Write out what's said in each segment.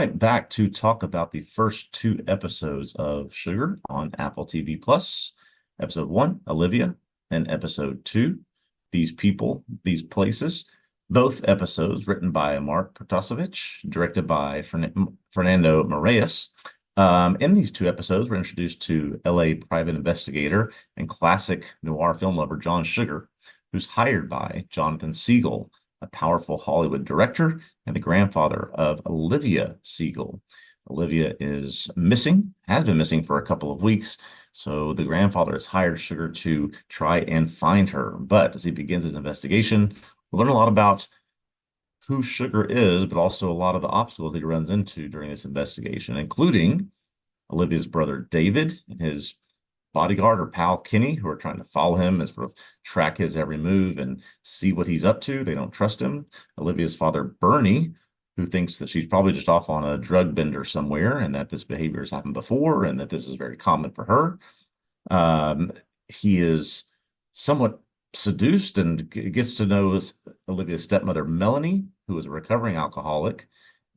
right, back to talk about the first two episodes of Sugar on Apple TV Plus. Episode one, Olivia, and episode two, These People, These Places. Both episodes written by Mark Protosevich, directed by Fernando Moraes. In these two episodes, we're introduced to LA private investigator and classic noir film lover John Sugar, who's hired by Jonathan Siegel, a powerful Hollywood director and the grandfather of Olivia Siegel. Olivia is missing, has been missing for a couple of weeks. So the grandfather has hired Sugar to try and find her. But as he begins his investigation, we learn a lot about who Sugar is, but also a lot of the obstacles that he runs into during this investigation, including Olivia's brother David and his bodyguard or pal Kenny, who are trying to follow him and sort of track his every move and see what he's up to. They don't trust him. Olivia's father, Bernie, who thinks that she's probably just off on a drug bender somewhere and that this behavior has happened before and that this is very common for her. He is somewhat seduced and gets to know Olivia's stepmother, Melanie, who is a recovering alcoholic.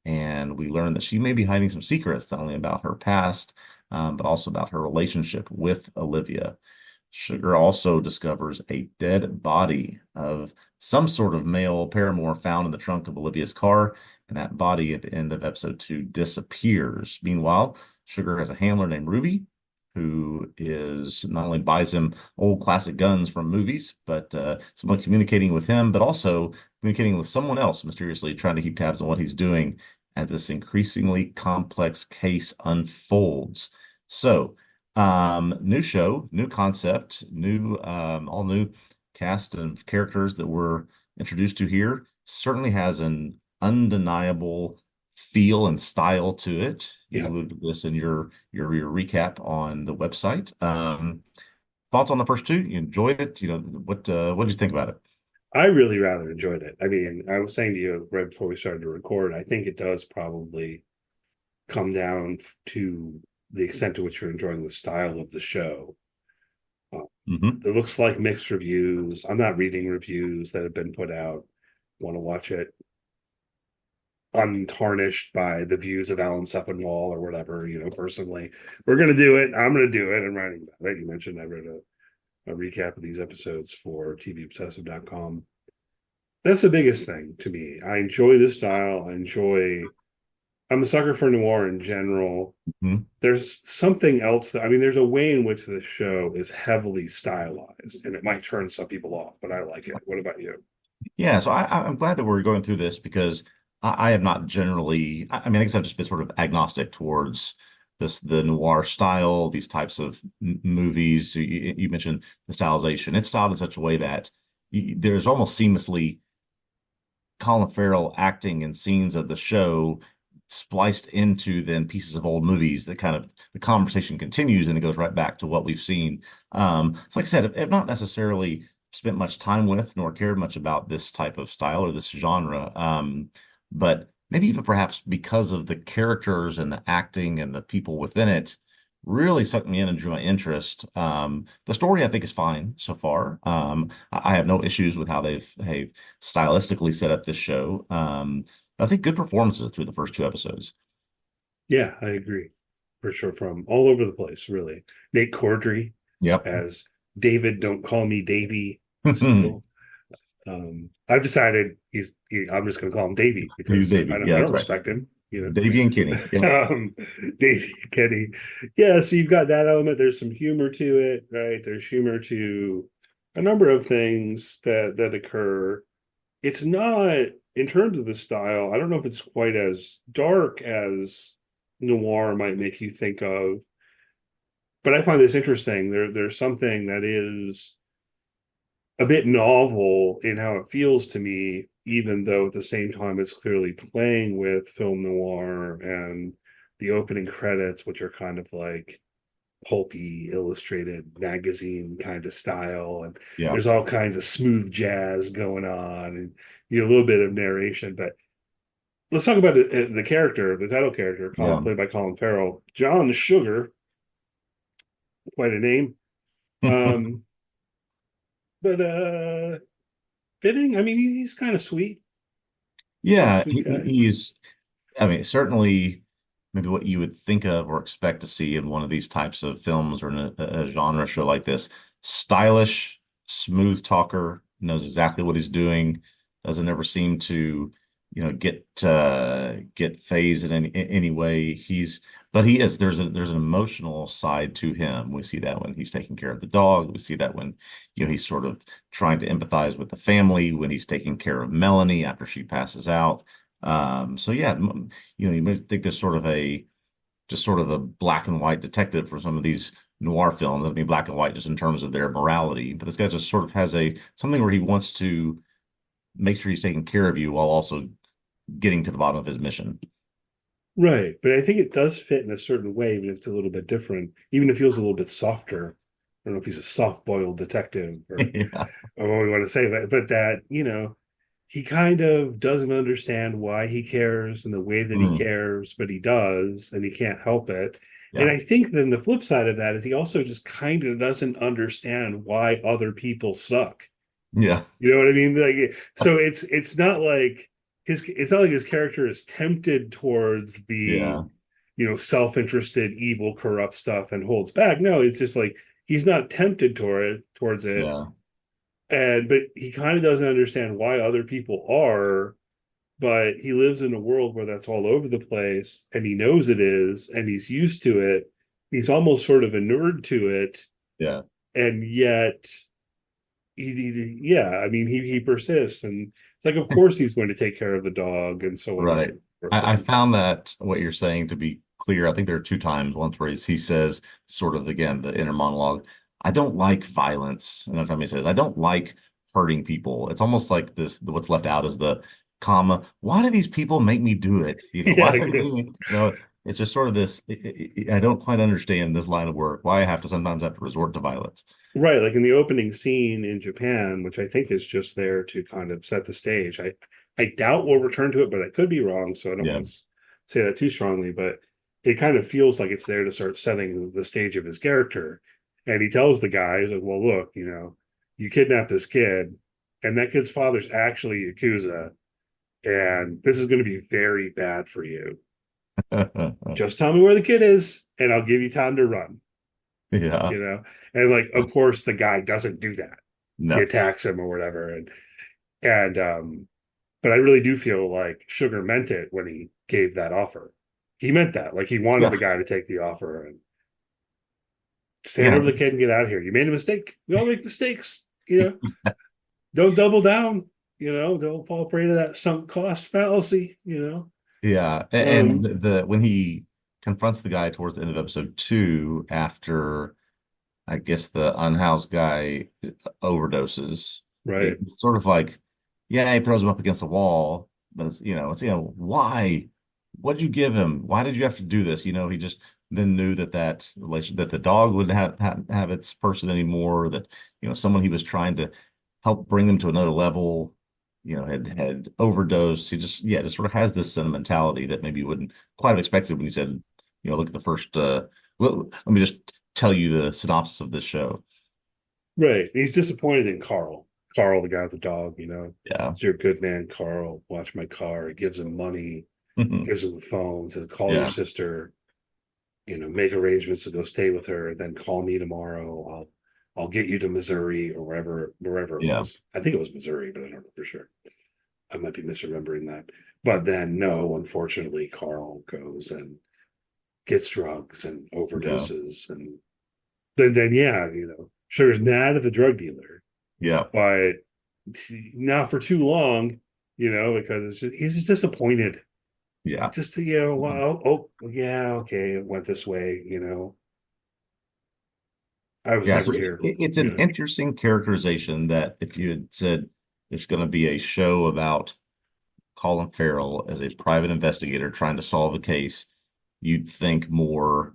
And we learn that she may be hiding some secrets, not only about her past, but also about her relationship with Olivia. Sugar also discovers a dead body of some sort of male paramour found in the trunk of Olivia's car, and that body at the end of episode two disappears. Meanwhile, Sugar has a handler named Ruby, who is not only buys him old classic guns from movies, but someone communicating with him, but also communicating with someone else, mysteriously trying to keep tabs on what he's doing as this increasingly complex case unfolds. So, new show, new concept, all new cast of characters that we're introduced to here. Certainly has an undeniable feel and style to it. You Yeah, alluded to this in your recap on the website. Thoughts on the first two? You enjoyed it? What did you think about it? I really rather enjoyed it. I mean, I was saying to you right before we started to record, I think it does probably come down to the extent to which you're enjoying the style of the show. Uh, Hmm. it looks like mixed reviews. I'm not reading reviews that have been put out. Want to watch it untarnished by the views of Alan Sepinwall or whatever, personally. We're going to do it. I'm going to do it. I'm writing about it. You mentioned I wrote a recap of these episodes for TVObsessive.com. That's the biggest thing to me. I enjoy this style. I'm a sucker for noir in general. Hmm. There's something else there's a way in which this show is heavily stylized, and it might turn some people off, but I like it. What about you? Yeah, so I'm glad that we're going through this because I have not generally, I mean, I guess I've just been sort of agnostic towards the noir style, these types of movies. You mentioned the stylization. It's styled in such a way that there's almost seamlessly Colin Farrell acting in scenes of the show spliced into then pieces of old movies that kind of the conversation continues and it goes right back to what we've seen. So like I said, I've not necessarily spent much time with nor cared much about this type of style or this genre. But maybe even perhaps because of the characters and the acting and the people within it really sucked me in and drew my interest. The story I think is fine so far. I have no issues with how they've stylistically set up this show. I think good performances through the first two episodes. Yeah, I agree. For sure. From all over the place, really. Nate Cordry Yep. as David, don't call me Davy Siegel. I've decided I'm just going to call him Davy He's because Davy. I Yeah, don't that's right. respect him, Davy and Kenny. Yep. um, Davy Kenny. Yeah, so you've got that element. There's some humor to it, right? There's humor to a number of things that occur. It's not in terms of the style. I don't know if it's quite as dark as noir might make you think of, but I find this interesting. There's something that is a bit novel in how it feels to me, even though at the same time it's clearly playing with film noir and the opening credits, which are kind of like pulpy illustrated magazine kind of style, and Yeah. there's all kinds of smooth jazz going on, and a little bit of narration. But let's talk about the character, the title character, Yeah. played by Colin Farrell, John Sugar, quite a name. Um, but fitting. I mean, he's kind of sweet, Yeah, sweet guy. he's I mean, certainly maybe what you would think of or expect to see in one of these types of films or in a genre show like this. Stylish, smooth talker, knows exactly what he's doing, doesn't ever seem to, get phased in any way. But he is, there's an emotional side to him. We see that when he's taking care of the dog. We see that when, he's sort of trying to empathize with the family, when he's taking care of Melanie after she passes out. So yeah, you might think there's just sort of a black and white detective for some of these noir films. I mean, black and white just in terms of their morality, but this guy just sort of has something where he wants to make sure he's taking care of you while also getting to the bottom of his mission. Right. But I think it does fit in a certain way, even if it's a little bit different, even if it feels a little bit softer. I don't know if he's a soft-boiled detective Yeah. or what we want to say, but that, he kind of doesn't understand why he cares and the way that he Mm, cares, but he does, and he can't help it. And yeah. I think then the flip side of that is he also just kind of doesn't understand why other people suck. Yeah. You know what I mean? Like, so it's not like it's not like his character is tempted towards the, Yeah. self-interested, evil, corrupt stuff and holds back. No, it's just like he's not tempted towards it, Yeah. and but he kind of doesn't understand why other people are. But he lives in a world where that's all over the place, and he knows it is, and he's used to it. He's almost sort of inured to it, Yeah. and yet yeah, I mean, he persists, and it's like, of course, he's going to take care of the dog, and so on and Right. so forth. I found that what you're saying to be clear. I think there are two times. Once where he says, sort of again, the inner monologue, I don't like violence. Another time he says, I don't like hurting people. It's almost like this, what's left out is the comma. Why do these people make me do it? Yeah, Why do they, it's just sort of this, I don't quite understand this line of work, why I have to sometimes have to resort to violence. right. Like in the opening scene in Japan, which I think is just there to kind of set the stage. I doubt we'll return to it, but I could be wrong, so I don't Yeah. want to say that too strongly. But it kind of feels like it's there to start setting the stage of his character. And he tells the guy, he's like, "Well, look, you kidnapped this kid, and that kid's father's actually Yakuza, and this is going to be very bad for you. Just tell me where the kid is, and I'll give you time to run." Yeah. You know, and like, of course, the guy doesn't do that. He No. attacks him or whatever, and but I really do feel like Sugar meant it when he gave that offer. He meant that, like he wanted the Yeah. guy to take the offer and stand Yeah. over the kid and get out of here. You made a mistake. We all make mistakes. Don't double down. Don't fall prey to that sunk cost fallacy. Yeah, and Um, the when he confronts the guy towards the end of episode two, after I guess the unhoused guy overdoses, right. it's sort of like, yeah, he throws him up against the wall, but why? What did you give him? Why did you have to do this? He just then knew that relation that the dog wouldn't have its person anymore. That someone he was trying to help bring them to another level, had overdosed. He just sort of has this sentimentality that maybe you wouldn't quite have expected when you said, look at the first. Let me just tell you the synopsis of this show. Right. He's disappointed in Carl. Carl, the guy with the dog, Yeah. you're a good man, Carl. Watch my car. He gives him money, gives him the phone, says, call your Yeah. sister, make arrangements to go stay with her, then call me tomorrow. I'll get you to Missouri or wherever it Yeah. was. I think it was Missouri, but I don't know for sure. I might be misremembering that. But then no, unfortunately, Carl goes and gets drugs and Yeah. overdoses, and then yeah, Sugar's mad at the drug dealer, Yeah. but not for too long, because he's just disappointed. Yeah. Just well, oh yeah, okay, it went this way. I was Yeah. So never here. it's an interesting characterization that if you had said there's going to be a show about Colin Farrell as a private investigator trying to solve a case, you'd think more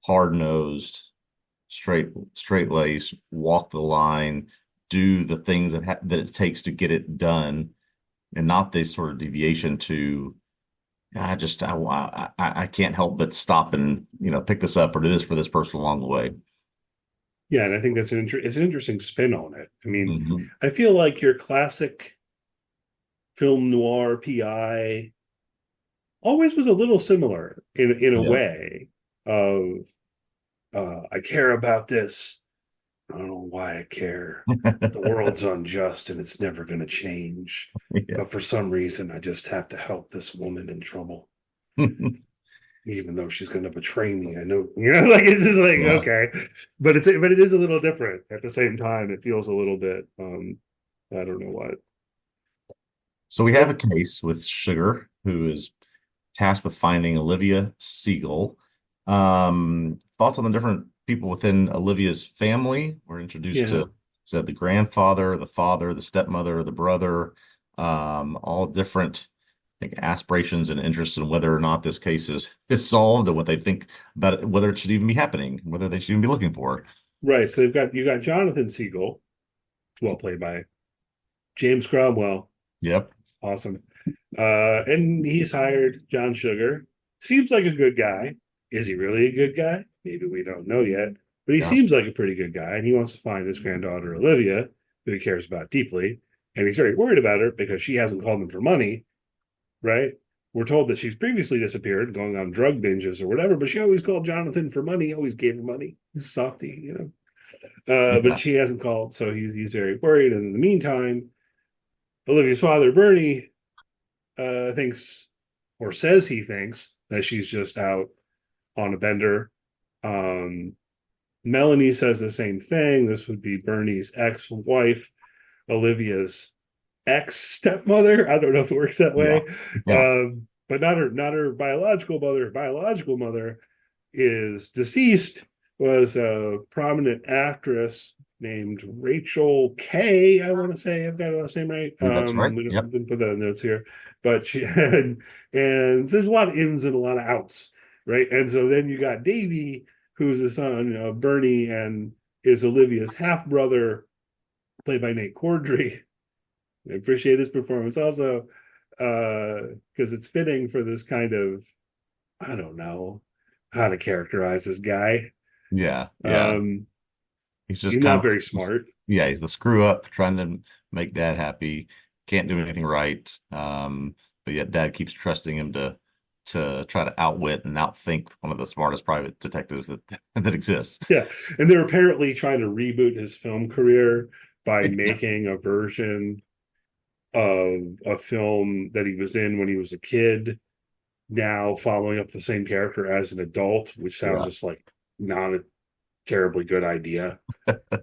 hard-nosed, straight lace, walk the line, do the things that it takes to get it done, and not this sort of deviation to I can't help but stop and pick this up or do this for this person along the way. Yeah, and I think it's an interesting spin on it. I mean, Hmm. I feel like your classic film noir PI always was a little similar in a Yeah. way of I care about this. I don't know why I care. The world's unjust and it's never going to change. Yeah. But for some reason, I just have to help this woman in trouble, even though she's going to betray me. I know, like it's just like Yeah. okay, but it is a little different at the same time. It feels a little bit, I don't know what. So we have a What? case with Sugar, who is tasked with finding Olivia Siegel. Thoughts on the different people within Olivia's family? We're introduced Yeah, to said the grandfather, the father, the stepmother, the brother, all different aspirations and interests in whether or not this case is solved and what they think about it, whether it should even be happening, whether they should even be looking for it. right. So you got Jonathan Siegel, well played by James Cromwell. Yep. Awesome. And he's hired John Sugar. Seems like a good guy. Is he really a good guy? Maybe we don't know yet. But he Yeah. seems like a pretty good guy, and he wants to find his granddaughter Olivia, who he cares about deeply. And he's very worried about her because she hasn't called him for money, right? We're told that she's previously disappeared, going on drug binges or whatever, but she always called Jonathan for money, always gave him money. He's a softy, but Yeah. she hasn't called, so he's very worried. And in the meantime, Olivia's father, Bernie, thinks or says he thinks that she's just out on a bender. Um, Melanie says the same thing. This would be Bernie's ex-wife, Olivia's ex-stepmother. I don't know if it works that Yeah. way, Yeah. but not her biological mother. Her biological mother is deceased. Was a prominent actress named Rachel Kay. I want to say I've got her last name right. I believe that's right. We Yep. didn't put that in notes here, but she had, and there's a lot of ins and a lot of outs, right? And so then you got Davy, who's the son of Bernie and is Olivia's half brother, played by Nate Cordry. I appreciate his performance also because it's fitting for this kind of I don't know how to characterize this guy. Yeah. Yeah. Um, He's he's just kind not of, very smart. yeah, he's the screw up trying to make dad happy. Can't do anything right. But yet dad keeps trusting him to try to outwit and outthink one of the smartest private detectives that that exists. Yeah, and they're apparently trying to reboot his film career by Yeah. making a version of a film that he was in when he was a kid. Now following up the same character as an adult, which sounds Yeah. just like not a terribly good idea.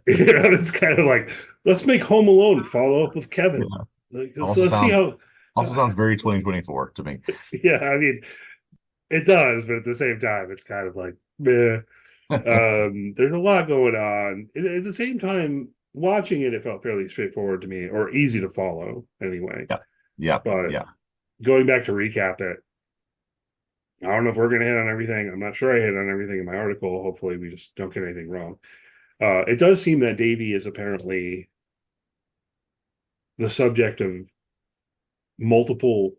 It's kind of like let's make Home Alone follow up with Kevin. Yeah. Like, so Also let's see sounds how. also sounds very 2024 to me. Yeah, I mean it does, but at the same time, it's kind of like meh. There's a lot going on. At the same time, watching it, it felt fairly straightforward to me, or easy to follow anyway. Yeah. Yeah. But Yeah. going back to recap it, I don't know if we're going to hit on everything. I'm not sure I hit on everything in my article. Hopefully, we just don't get anything wrong. It does seem that Davy is apparently the subject of multiple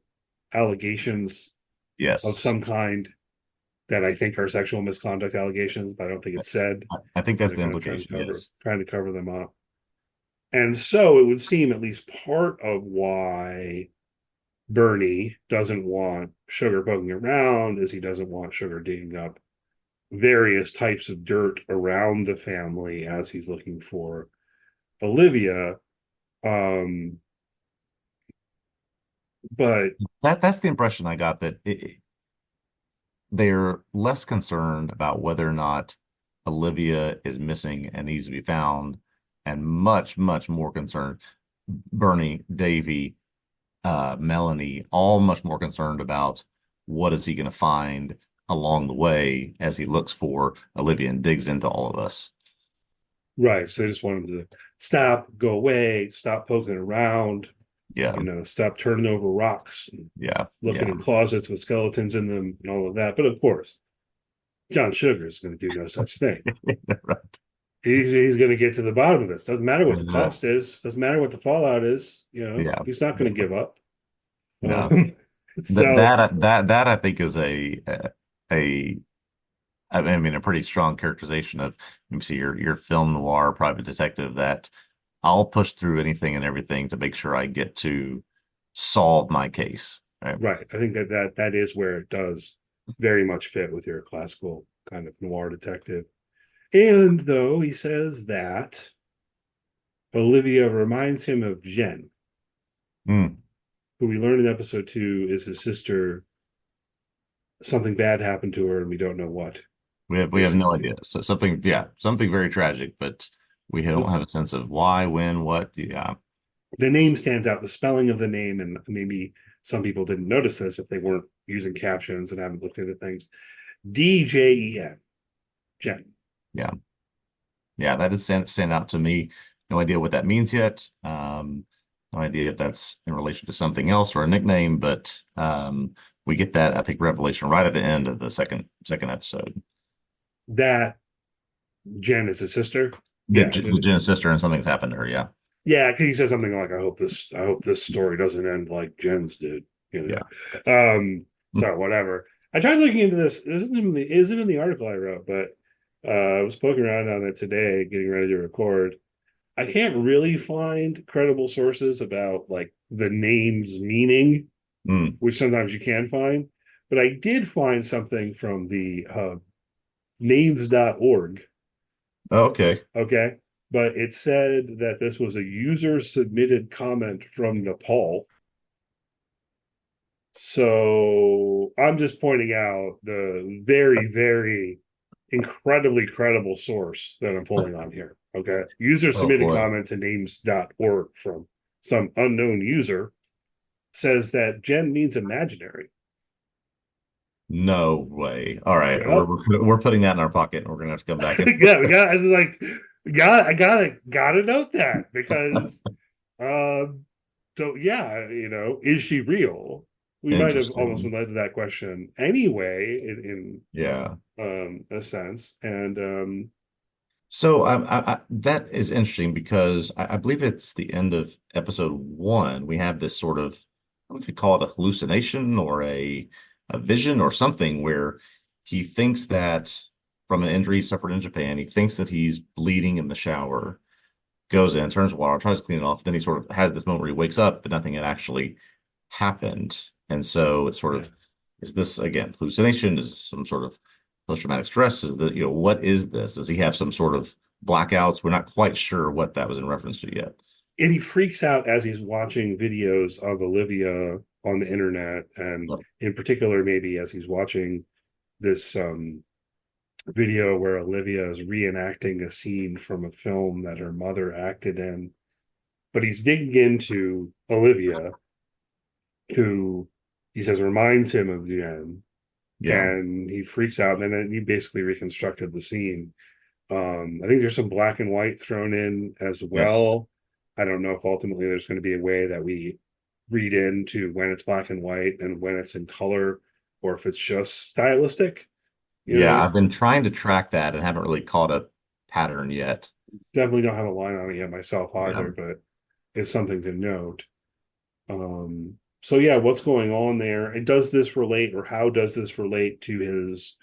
allegations of Yes. some kind that I think are sexual misconduct allegations, but I don't think it's said. I think that's They're the kind of trying to implication. Yes. cover them up. And so it would seem at least part of why Bernie doesn't want Sugar poking around is he doesn't want Sugar digging up various types of dirt around the family as he's looking for Olivia. Um, but That's the impression I got that they're less concerned about whether or not Olivia is missing and needs to be found, and much, much more concerned. Bernie, Davy, Melanie, all much more concerned about what is he going to find along the way as he looks for Olivia and digs into all of us. right, so they just want him to stop, go away, stop poking around, Yeah, stop turning over rocks and yeah, looking yeah. in closets with skeletons in them and all of that. But of course, John Sugar is going to do no such thing. Right. He's going to get to the bottom of this. Doesn't matter what the Uh, cost is. Doesn't matter what the fallout is. yeah, He's not going to give up. no. Um, That so that that I think is a I mean a pretty strong characterization of let me see your film noir private detective that I'll push through anything and everything to make sure I get to solve my case. Right. Right. I think that is where it does very much fit with your classical kind of noir detective. And though he says that Olivia reminds him of Jen, Mm. who we learn in episode 2 is his sister. Something bad happened to her, and we don't know what. We have no Basically, idea. So something, yeah, something very tragic, but we don't have a sense of why, when, what. Yeah. the name stands out, the spelling of the name, and maybe some people didn't notice this if they weren't using captions and haven't looked into things. DJEN, Jen. Yeah. Yeah, that is stand out to me. No idea what that means yet. No idea if that's in relation to something else or a nickname, but we get that, I think, revelation right at the end of the second episode. That Jen is his sister. The, Yeah, the Jen's sister and something's happened to her. Yeah. yeah, because he says something like, I hope this story doesn't end like Jen's did." Yeah. So whatever. I tried looking into this. This isn't in the article I wrote, but I was poking around on it today, getting ready to record. I can't really find credible sources about like the name's meaning, Mm. which sometimes you can find. But I did find something from the names.org. Oh, okay. Okay. But it said that this was a user submitted comment from Nepal. So I'm just pointing out the very, very incredibly credible source that I'm pulling on here. Okay. User Oh submitted boy. comment to names.org from some unknown user says that Jen means imaginary. No way. All right. Yep. We're putting that in our pocket and we're gonna have to come back and Yeah, we got I was like, I gotta note that because so yeah, is she real? We might have almost been interesting. led to that question anyway, Yeah. in a sense. And So that is interesting because I believe it's the end of episode one. We have this sort of, I don't know if you call it a hallucination or a vision or something where he thinks that from an injury he suffered in Japan, he thinks that he's bleeding in the shower, goes in, turns water, tries to clean it off. Then he sort of has this moment where he wakes up, but nothing had actually happened. And so it's sort yeah. of, is this again hallucination? Is this some sort of post-traumatic stress? Is that, what is this? Does he have some sort of blackouts? We're not quite sure what that was in reference to yet. And he freaks out as he's watching videos of Olivia on the internet, and Oh, in particular, maybe as he's watching this video where Olivia is reenacting a scene from a film that her mother acted in. But he's digging into Olivia, who he says reminds him of Jen, yeah. and he freaks out. And then he basically reconstructed the scene. I think there's some black and white thrown in as Yes. well. I don't know if ultimately there's going to be a way that we read into when it's black and white and when it's in color, or if it's just stylistic. You Yeah, know, I've been trying to track that and haven't really caught a pattern yet. definitely don't have a line on it yet myself Yeah. either, but it's something to note. So yeah, what's going on there? And does this relate, or how does this relate to his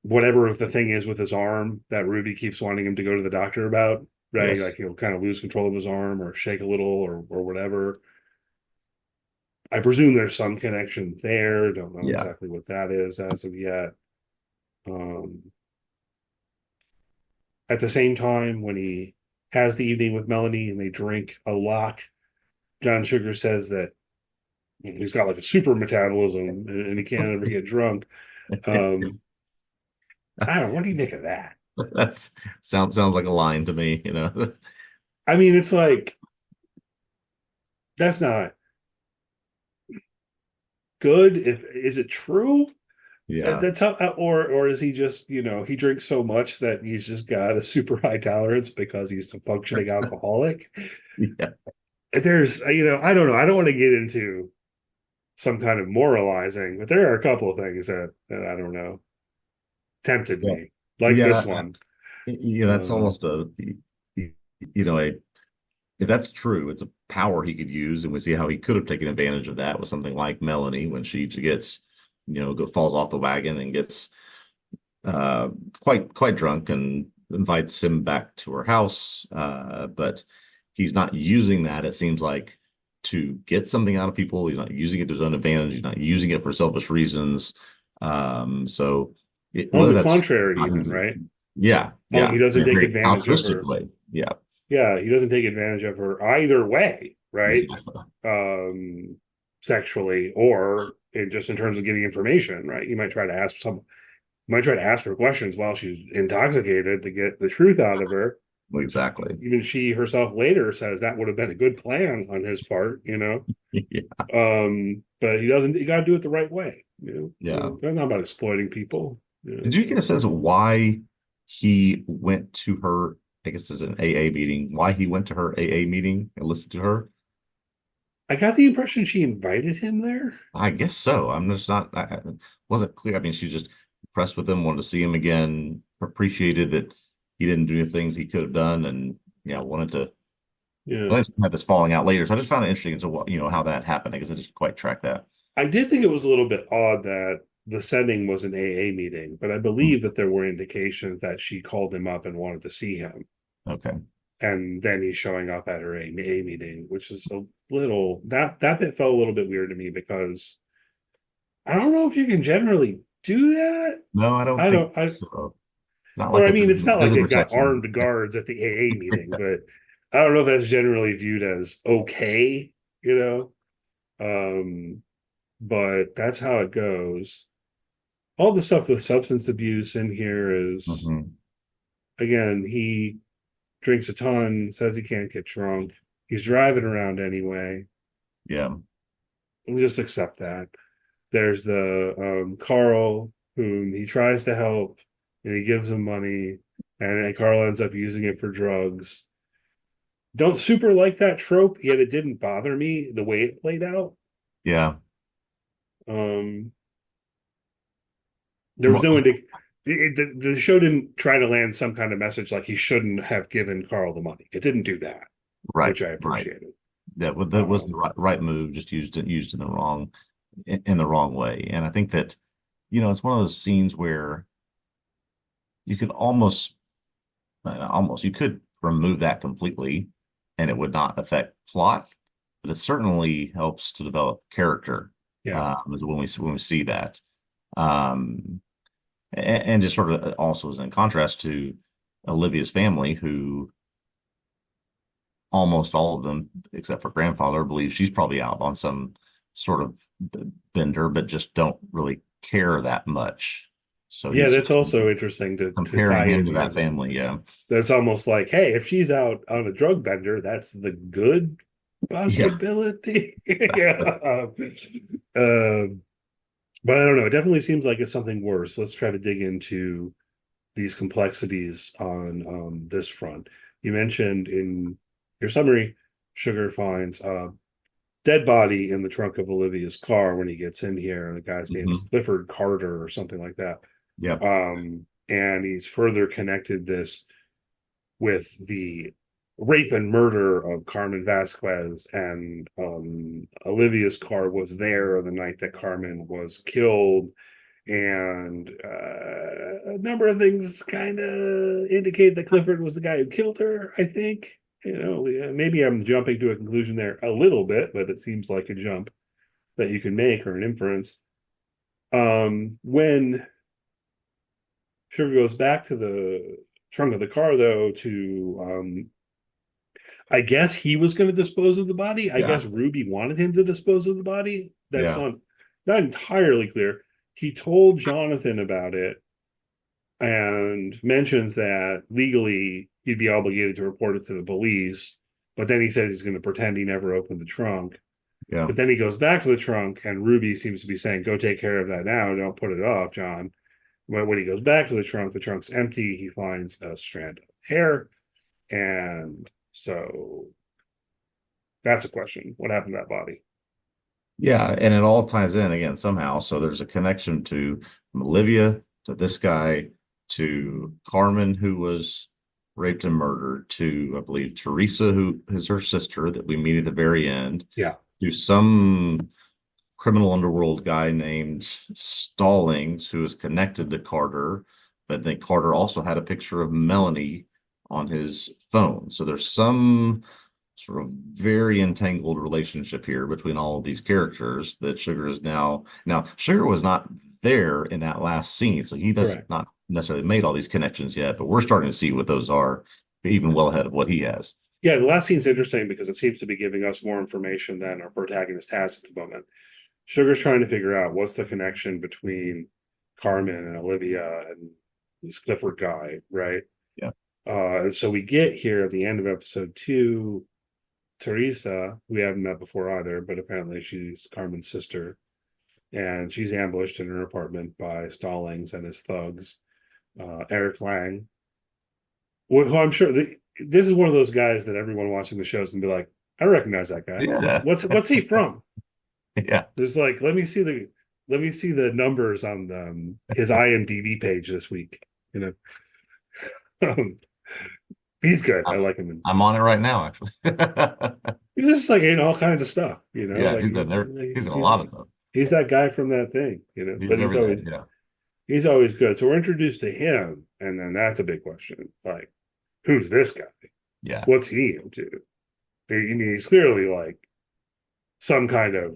whatever the thing is with his arm that Ruby keeps wanting him to go to the doctor about? Right, Yes. like he'll kind of lose control of his arm or shake a little or whatever. I presume there's some connection there. Don't know Yeah. exactly what that is as of yet. Um, at the same time, when he has the evening with Melanie and they drink a lot, John Sugar says that he's got like a super metabolism and he can't ever get drunk. Um, I don't know. What do you make of that? That's sounds like a line to me. I mean, it's like that's not good. If is it true? Yeah. That's how, or is he just he drinks so much that he's just got a super high tolerance because he's a functioning alcoholic? Yeah. There's I don't know. I don't want to get into some kind of moralizing, but there are a couple of things that I don't know tempted Yeah. me, like this Yeah. one. Yeah, that's Um, almost a if that's true, it's a power he could use, and we see how he could have taken advantage of that with something like Melanie when she gets, falls off the wagon and gets uh quite drunk and invites him back to her house. But he's not using that, it seems like, to get something out of people. He's not using it to his own advantage. He's not using it for selfish reasons. So On whether the that's contrary, even, right? yeah, He yeah, in doesn't a take very advantage of altruistic her. way. Yeah, Yeah, he doesn't take advantage of her either way, right? exactly. Um, Sexually or just in terms of getting information, right? You might try to ask her questions while she's intoxicated to get the truth out of her. Exactly. Even she herself later says that would have been a good plan on his part, you know. Yeah. But he doesn't. You got to do it the right way, you Yeah. know. They're not about exploiting people. Did you get a sense of why he went to her? I guess it's an AA meeting. Why he went to her AA meeting and listened to her? I got the impression she invited him there. I guess so. I'm just not. I wasn't clear. I mean, she just impressed with him, wanted to see him again, appreciated that he didn't do the things he could have done, and yeah, wanted to. Yeah, Well, let's have this falling out later. So I just found it interesting. So how that happened. I guess I didn't quite track that. I did think it was a little bit odd that the setting was an AA meeting, but I Hmm. believe that there were indications that she called him up and wanted to see him. Okay. And then he's showing up at her AA meeting, which is a little that bit felt a little bit weird to me because I don't know if you can generally do that. No, I don't I think don't. I so. Not or like I if mean, there's it's not like legal they've got protection. armed guards at the AA meeting, but I don't know if that's generally viewed as okay, you know. Um, but that's how it goes. All the stuff with substance abuse in here is Hmm. again, he drinks a ton, says he can't get drunk. He's driving around anyway. Yeah. We'll just accept that. There's the Carl, whom he tries to help, and he gives him money, and Carl ends up using it for drugs. Don't super like that trope, yet it didn't bother me the way it played out. Yeah. Um, there was Well, no the show didn't try to land some kind of message like he shouldn't have given Carl the money. It didn't do that, right. which I Right. appreciated. That was the right move, just used in the wrong way. And I think that, it's one of those scenes where you could almost you could remove that completely and it would not affect plot, but it certainly helps to develop character, Yeah, is when we see that. Um, and just sort of also is in contrast to Olivia's family, who almost all of them, except for grandfather, believe she's probably out on some sort of bender, but just don't really care that much. So yeah, he's that's just also interesting to comparing tie him in to that here. family. Yeah. That's almost like, hey, if she's out on a drug bender, that's the good Yeah. possibility. Exactly. Yeah. Um, but I don't know. It definitely seems like it's something worse. Let's try to dig into these complexities on this front. You mentioned in your summary, Sugar finds a dead body in the trunk of Olivia's car when he gets in here, and the guy's name is Hmm. Clifford Carter or something like that. Yep. And he's further connected this with the rape and murder of Carmen Vasquez, and Olivia's car was there the night that Carmen was killed, and a number of things kind of indicate that Clifford was the guy who killed her. I think, maybe I'm jumping to a conclusion there a little bit, but it seems like a jump that you can make or an inference. When Sugar goes back to the trunk of the car, though, to I guess he was going to dispose of the body. I Yeah. guess Ruby wanted him to dispose of the body. That's Yeah. not entirely clear. He told Jonathan about it and mentions that legally he'd be obligated to report it to the police. But then he says he's going to pretend he never opened the trunk. Yeah. But then he goes back to the trunk, and Ruby seems to be saying, "Go take care of that now. Don't put it off, John." When he goes back to the trunk's empty. He finds a strand of hair, and so that's a question. What happened to that body? Yeah. And it all ties in again somehow. So there's a connection to Olivia, to this guy, to Carmen, who was raped and murdered, to, I believe, Teresa, who is her sister that we meet at the very end, Yeah, to some criminal underworld guy named Stallings, who is connected to Carter. But then Carter also had a picture of Melanie on his phone. So there's some sort of very entangled relationship here between all of these characters that Sugar is now Sugar was not there in that last scene, so he does Correct. not necessarily made all these connections yet, but we're starting to see what those are, even well ahead of what he has. Yeah, the last scene's interesting because it seems to be giving us more information than our protagonist has at the moment. Sugar's trying to figure out what's the connection between Carmen and Olivia and this Clifford guy, right? Yeah. And so we get here at the end of episode 2, Teresa, we haven't met before either, but apparently she's Carmen's sister, and she's ambushed in her apartment by Stallings and his thugs. Eric Lang, who I'm sure this is one of those guys that everyone watching the shows can be like, I recognize that guy. Yeah. What's he from? Yeah. There's like, let me see the numbers on his IMDb page this week. You know, he's good. I I'm, like him. I'm on it right now, actually. He's just like in all kinds of stuff. You know, Yeah, like he's in a lot of stuff. he's that guy from that thing. You know, He's but everything. Yeah. he's always good. So we're introduced to him, and then that's a big question. Like, who's this guy? Yeah. What's he into? I mean, he's clearly like some kind of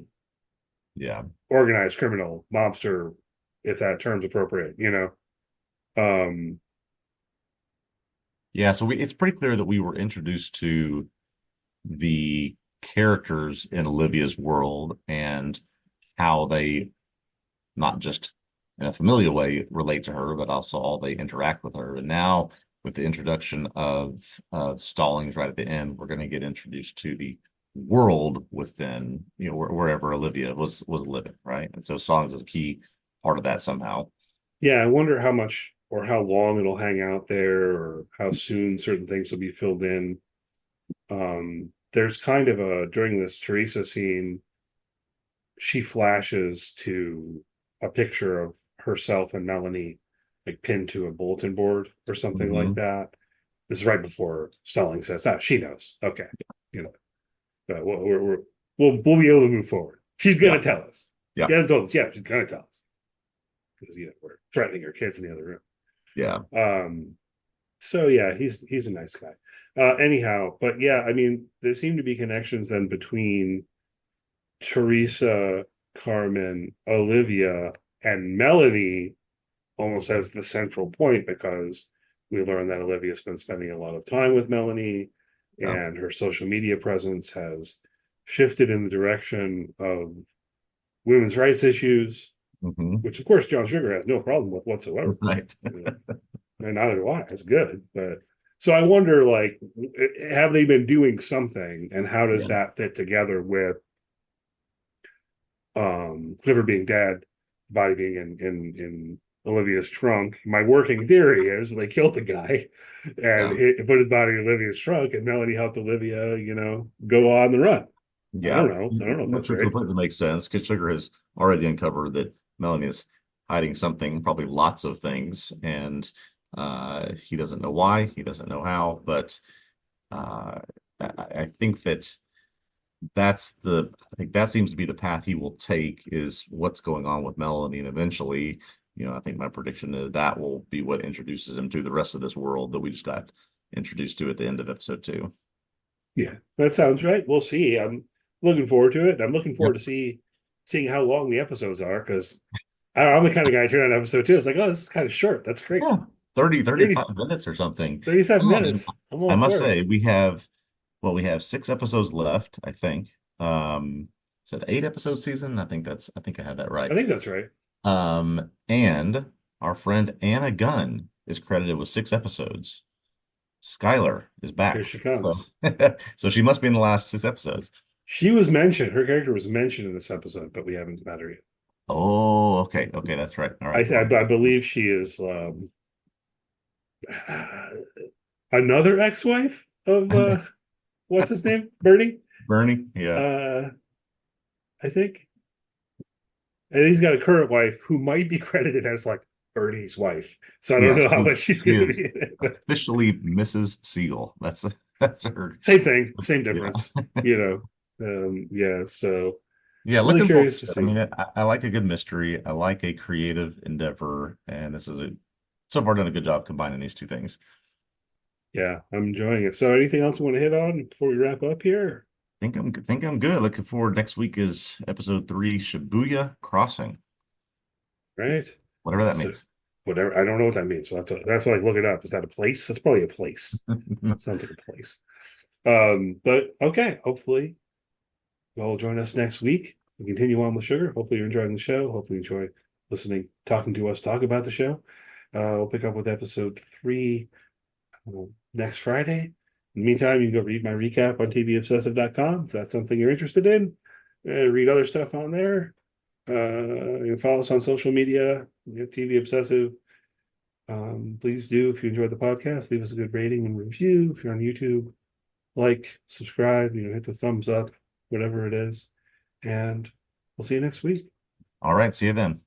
Yeah. organized criminal mobster, if that term's appropriate. You know, um, Yeah, so it's pretty clear that we were introduced to the characters in Olivia's world and how they not just in a familiar way relate to her, but also all they interact with her. And now with the introduction of Stallings right at the end, we're going to get introduced to the world within, wherever Olivia was living, right? And so Stallings is a key part of that somehow. yeah, I wonder how much or how long it'll hang out there, or how soon certain things will be filled in. There's kind of during this Teresa scene, she flashes to a picture of herself and Melanie like pinned to a bulletin board or something like Mhm. that. This is right before Stelling says, "Ah, she knows." Okay, you know, we'll be able to move forward. She's gonna Yeah. tell us. Yeah. Yeah, told us. Yeah, she's gonna tell us because we're threatening her kids in the other room. Yeah. So yeah, he's a nice guy. Anyhow, but yeah, I mean, there seem to be connections then between Teresa, Carmen, Olivia, and Melanie, almost as the central point, because we learn that Olivia's been spending a lot of time with Melanie, Yeah. and her social media presence has shifted in the direction of women's rights issues, Hmm. which of course John Sugar has no problem with whatsoever. Right. You know, and neither do I. It's good, but so I wonder, like, have they been doing something, and how does Yeah. that fit together with Clifford being dead, the body being in Olivia's trunk? My working theory is they killed the guy and Yeah. put his body in Olivia's trunk, and Melanie helped Olivia, go on the run. I Yeah. don't know. I don't know if Which that's would right. completely make sense because Sugar has already uncovered that Melanie is hiding something, probably lots of things, and he doesn't know why, he doesn't know how, but uh, I think I think that seems to be the path he will take is what's going on with Melanie, and eventually, I think my prediction is that will be what introduces him to the rest of this world that we just got introduced to at the end of episode 2. Yeah, that sounds right. We'll see. I'm looking forward to it. I'm looking forward Yep. to seeing how long the episodes are, because I'm the kind of guy turn on episode 2. It's like, oh, this is kind of short. That's great. Yeah, 30, 30, 35 minutes or something. 37 Yeah, and minutes. I'm I all must for it. say we have 6 episodes left, I think. Is it 8 episode season? I think I had that I right. think that's right. And our friend Anna Gunn is credited with 6 episodes. Skylar is Here back. she So comes. so she must be in the last 6 episodes. She was mentioned. Her character was mentioned in this episode, but we haven't met her yet. Oh, okay. Okay, that's right. All I right. Well, I, I believe she is another ex-wife of what's his name, Bernie. Bernie, yeah. Uh, I think, and he's got a current wife who might be credited as like Bernie's wife. So I don't Yeah, know how much she's she going to is be in it. But officially Mrs. Siegel. That's her. same thing, same Yeah. difference. Yeah. So Yeah, really looking forward curious to to it. I see. mean, I like a good mystery. I like a creative endeavor, and this is so far done a good job combining these two things. Yeah, I'm enjoying it. So anything else you want to hit on before we wrap up here? Think I'm good. Looking forward. Next week is episode 3, Shibuya Crossing, Right? whatever that So means. whatever, I don't know what that means. So I have to like look it up. Is that a place? That's probably a place. Sounds like a place. But okay, hopefully you'll join us next week. We continue on with Sugar. Hopefully you're enjoying the show. Hopefully you enjoy listening, talking to us talk about the show. We'll pick up with episode 3 next Friday. In the meantime, you can go read my recap on tvobsessive.com if that's something you're interested in. Read other stuff on there. You can follow us on social media, TV Obsessive. Please do, if you enjoyed the podcast, leave us a good rating and review. If you're on YouTube, like, subscribe, hit the thumbs up, whatever it is. And we'll see you next week. All right. See you then.